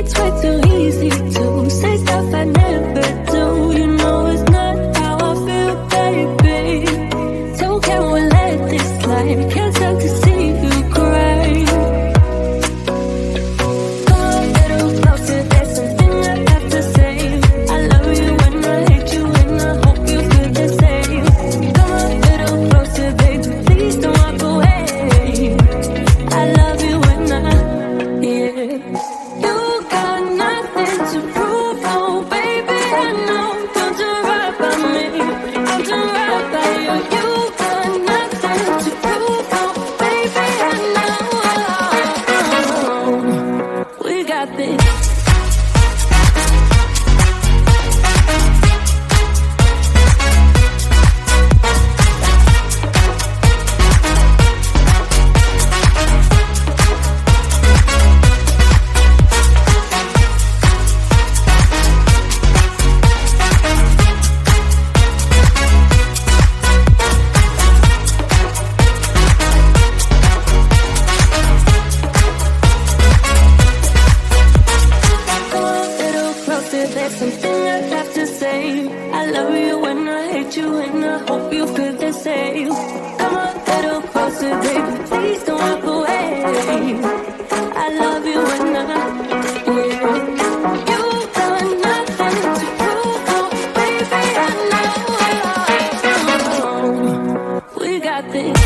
It's way too easy to say stuff I never do. You know it's not how I feel, baby. So can we let this slide? Can't stand to see you cry. Come a little closer, there's something I have to say. I love you and I hate you and I hope you feel the same. Come a little closer, baby, please don't walk away. I love you and yeah. You got nothing to prove, oh baby, I know. Don't you right by me, don't you right by you. You got nothing to prove, oh baby, I know. We got this. There's something I have to say. I love you and I hate you and I hope you feel the same. Come a little closer, baby, please don't walk away. I love you and yeah. You got nothing to prove, oh baby, I know. We got this.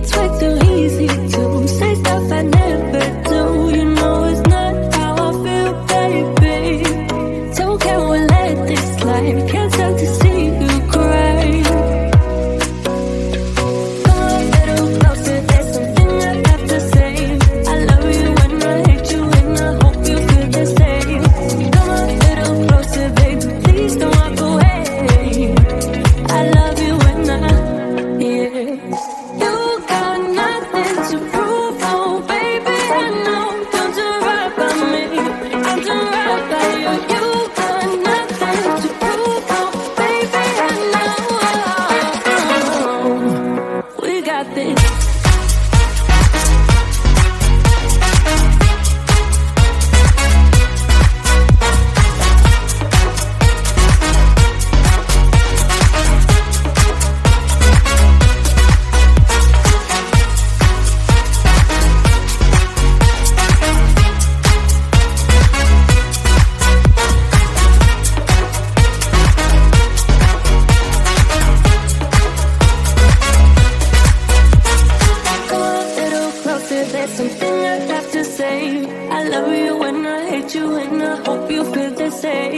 It's way too easy to say stuff I never do. You know it's not how I feel, baby. Don't care, we'll let this slide. Can't stand to see you cry. Come a little closer, there's something I have to say. I love you and I hate you and I hope you feel the same. Come a little closer, baby, please don't walk away. I love you and yeah. You got nothing to prove, oh baby, I know. Don't do right by me, I'll do right by you. You got nothing to prove, oh baby, I know. We got this. There's something I have to say. I love you and I hate you and I hope you feel the same.